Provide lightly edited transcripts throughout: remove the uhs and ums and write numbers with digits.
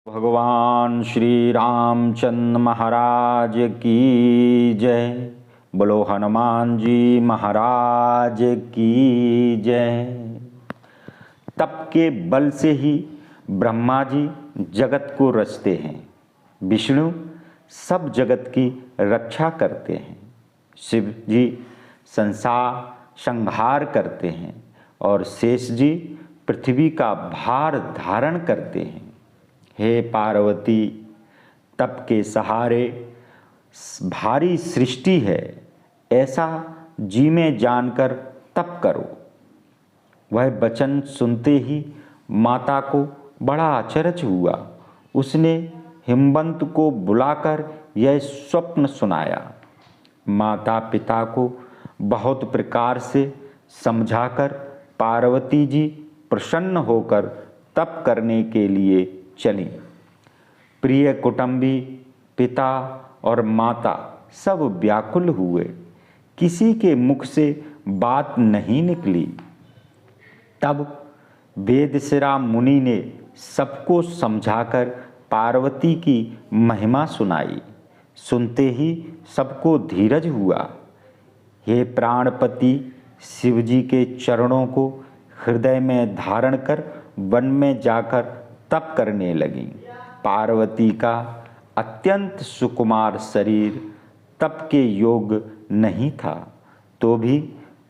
भगवान श्री रामचंद्र महाराज की जय। बोलो हनुमान जी महाराज की जय। तप के बल से ही ब्रह्मा जी जगत को रचते हैं, विष्णु सब जगत की रक्षा करते हैं, शिव जी संहार करते हैं और शेष जी पृथ्वी का भार धारण करते हैं। हे पार्वती, तप के सहारे भारी सृष्टि है, ऐसा जी में जानकर तप करो। वह वचन सुनते ही माता को बड़ा आश्चर्य हुआ। उसने हिमवंत को बुलाकर यह स्वप्न सुनाया। माता पिता को बहुत प्रकार से समझाकर पार्वती जी प्रसन्न होकर तप करने के लिए चली। प्रिय कुटुंबी पिता और माता सब व्याकुल हुए, किसी के मुख से बात नहीं निकली। तब वेदशिरा मुनि ने सबको समझाकर पार्वती की महिमा सुनाई। सुनते ही सबको धीरज हुआ। हे प्राणपति, शिवजी के चरणों को हृदय में धारण कर वन में जाकर तप करने लगी। पार्वती का अत्यंत सुकुमार शरीर तप के योग्य नहीं था, तो भी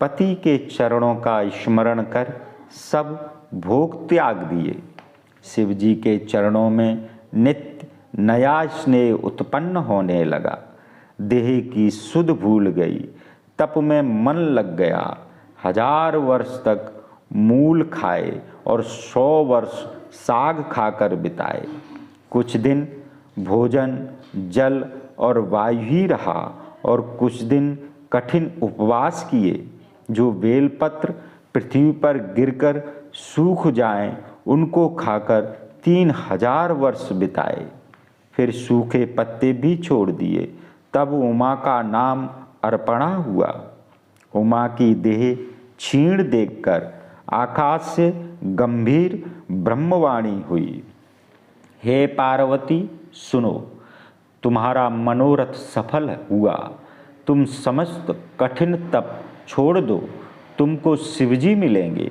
पति के चरणों का स्मरण कर सब भोग त्याग दिए। शिवजी के चरणों में नित्य नया स्नेह उत्पन्न होने लगा। देह की सुध भूल गई, तप में मन लग गया। 1000 वर्ष तक मूल खाए और 100 वर्ष साग खाकर बिताए। कुछ दिन भोजन जल और वायु ही रहा और कुछ दिन कठिन उपवास किए। जो बेलपत्र पृथ्वी पर गिरकर सूख जाएं, उनको खाकर 3000 वर्ष बिताए। फिर सूखे पत्ते भी छोड़ दिए। तब उमा का नाम अर्पणा हुआ। उमा की देह क्षीण देखकर आकाश से गंभीर ब्रह्मवाणी हुई। हे पार्वती, सुनो, तुम्हारा मनोरथ सफल हुआ। तुम समस्त कठिन तप छोड़ दो, तुमको शिवजी मिलेंगे।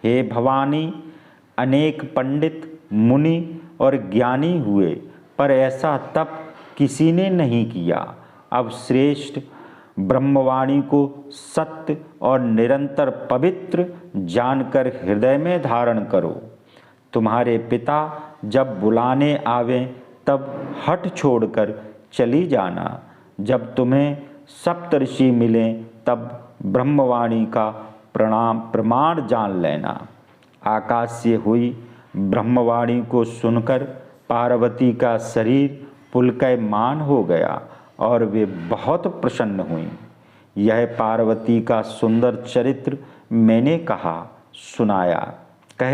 हे भवानी, अनेक पंडित मुनि और ज्ञानी हुए, पर ऐसा तप किसी ने नहीं किया। अब श्रेष्ठ ब्रह्मवाणी को सत्य और निरंतर पवित्र जानकर हृदय में धारण करो। तुम्हारे पिता जब बुलाने आवें तब हठ छोड़कर चली जाना। जब तुम्हें सप्तऋषि मिलें तब ब्रह्मवाणी का प्रमाण जान लेना। आकाश से हुई ब्रह्मवाणी को सुनकर पार्वती का शरीर पुलकायमान हो गया और वे बहुत प्रसन्न हुईं। यह पार्वती का सुंदर चरित्र मैंने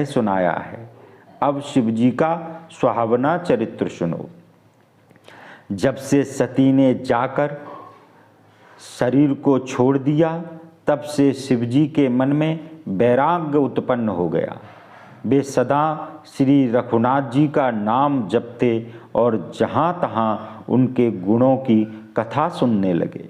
सुनाया है। अब शिवजी का सुहावना चरित्र सुनो। जब से सती ने जाकर शरीर को छोड़ दिया, तब से शिवजी के मन में वैराग्य उत्पन्न हो गया। वे सदा श्री रघुनाथ जी का नाम जपते और जहाँ तहाँ उनके गुणों की कथा सुनने लगे।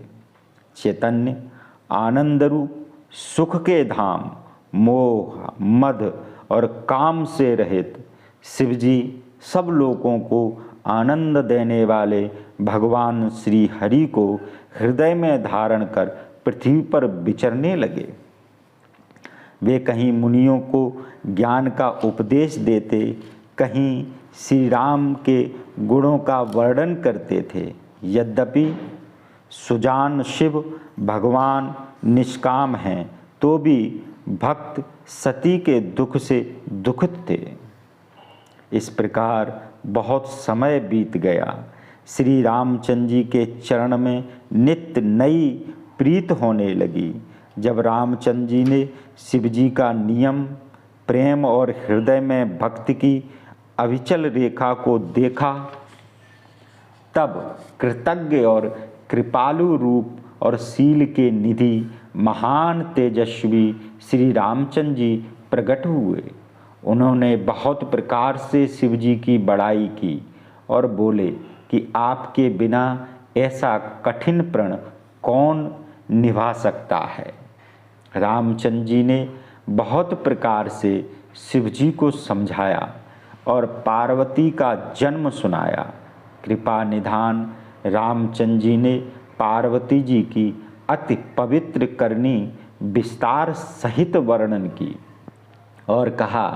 चैतन्य आनंद रूप सुख के धाम, मोह मद और काम से रहित शिवजी सब लोगों को आनंद देने वाले भगवान श्री हरि को हृदय में धारण कर पृथ्वी पर विचरने लगे। वे कहीं मुनियों को ज्ञान का उपदेश देते, कहीं श्री राम के गुणों का वर्णन करते थे। यद्यपि सुजान शिव भगवान निष्काम हैं, तो भी भक्त सती के दुख से दुखित थे। इस प्रकार बहुत समय बीत गया। श्री रामचंद्र जी के चरण में नित्य नई प्रीत होने लगी। जब रामचंद्र जी ने शिवजी का नियम, प्रेम और हृदय में भक्ति की अविचल रेखा को देखा, तब कृतज्ञ और कृपालु रूप और शील के निधि महान तेजस्वी श्री रामचंद्र जी प्रकट हुए उन्होंने बहुत प्रकार से शिव जी की बड़ाई की और बोले कि आपके बिना ऐसा कठिन प्रण कौन निभा सकता है। रामचंद्र जी ने बहुत प्रकार से शिव जी को समझाया और पार्वती का जन्म सुनाया। कृपा निधान रामचंद्र जी ने पार्वती जी की अति पवित्र करनी विस्तार सहित वर्णन की और कहा,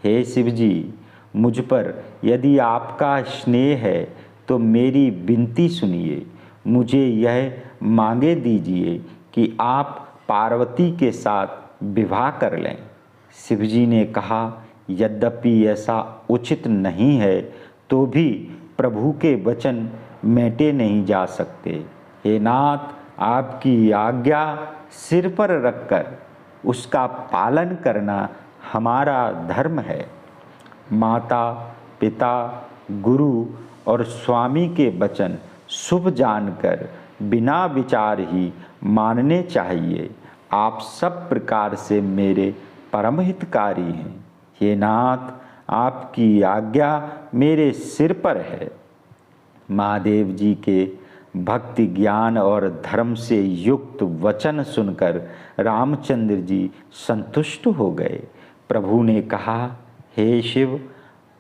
हे शिव जी, मुझ पर यदि आपका स्नेह है तो मेरी विनती सुनिए। मुझे यह मांगे दीजिए कि आप पार्वती के साथ विवाह कर लें। शिव जी ने कहा, यद्यपि ऐसा उचित नहीं है तो भी प्रभु के वचन मेटे नहीं जा सकते। हे नाथ, आपकी आज्ञा सिर पर रखकर उसका पालन करना हमारा धर्म है। माता, पिता, गुरु और स्वामी के वचन शुभ जानकर बिना विचार ही मानने चाहिए। आप सब प्रकार से मेरे परम हितकारी हैं। हे नाथ, आपकी आज्ञा मेरे सिर पर है। महादेव जी के भक्ति, ज्ञान और धर्म से युक्त वचन सुनकर रामचंद्र जी संतुष्ट हो गए। प्रभु ने कहा, हे शिव,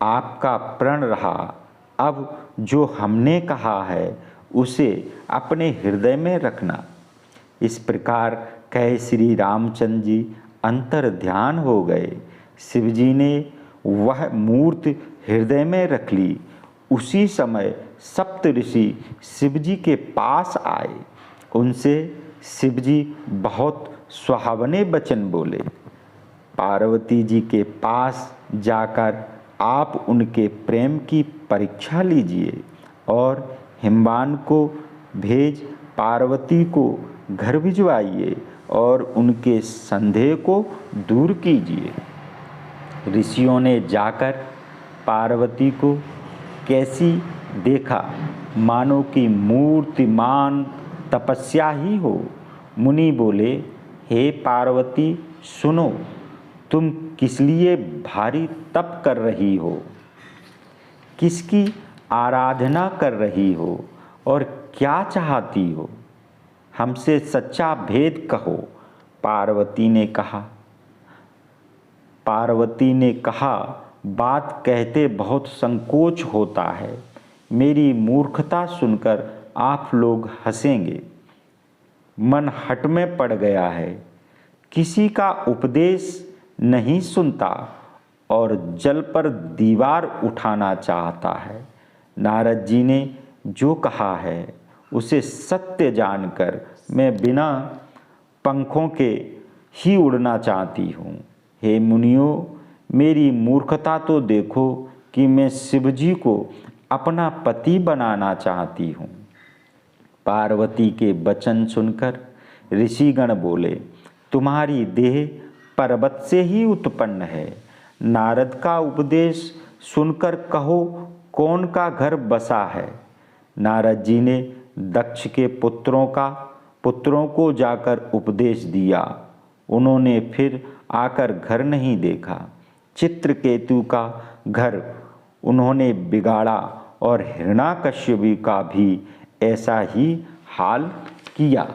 आपका प्रण रहा। अब जो हमने कहा है उसे अपने हृदय में रखना। इस प्रकार कह श्री रामचंद्र जी अंतर ध्यान हो गए। शिव जी ने वह मूर्ति हृदय में रख ली। उसी समय सप्त ऋषि शिव जी के पास आए। उनसे शिव जी बहुत सुहावने वचन बोले। पार्वती जी के पास जाकर आप उनके प्रेम की परीक्षा लीजिए और हिमवान को भेज पार्वती को घर भिजवाइए और उनके संदेह को दूर कीजिए। ऋषियों ने जाकर पार्वती को कैसी देखा, मानो कि मूर्तिमान तपस्या ही हो। मुनि बोले, हे पार्वती, सुनो, तुम किस लिए भारी तप कर रही हो, किसकी आराधना कर रही हो और क्या चाहती हो? हमसे सच्चा भेद कहो। पार्वती ने कहा, बात कहते बहुत संकोच होता है। मेरी मूर्खता सुनकर आप लोग हंसेंगे। मन हठ में पड़ गया है, किसी का उपदेश नहीं सुनता और जल पर दीवार उठाना चाहता है। नारद जी ने जो कहा है उसे सत्य जानकर मैं बिना पंखों के ही उड़ना चाहती हूँ। हे मुनियों, मेरी मूर्खता तो देखो कि मैं शिव जी को अपना पति बनाना चाहती हूँ। पार्वती के वचन सुनकर ऋषिगण बोले, तुम्हारी देह पर्वत से ही उत्पन्न है। नारद का उपदेश सुनकर कहो, कौन का घर बसा है? नारद जी ने दक्ष के पुत्रों को जाकर उपदेश दिया। उन्होंने फिर आकर घर नहीं देखा। चित्रकेतु का घर उन्होंने बिगाड़ा और हिरण्याकश्यप का भी ऐसा ही हाल किया।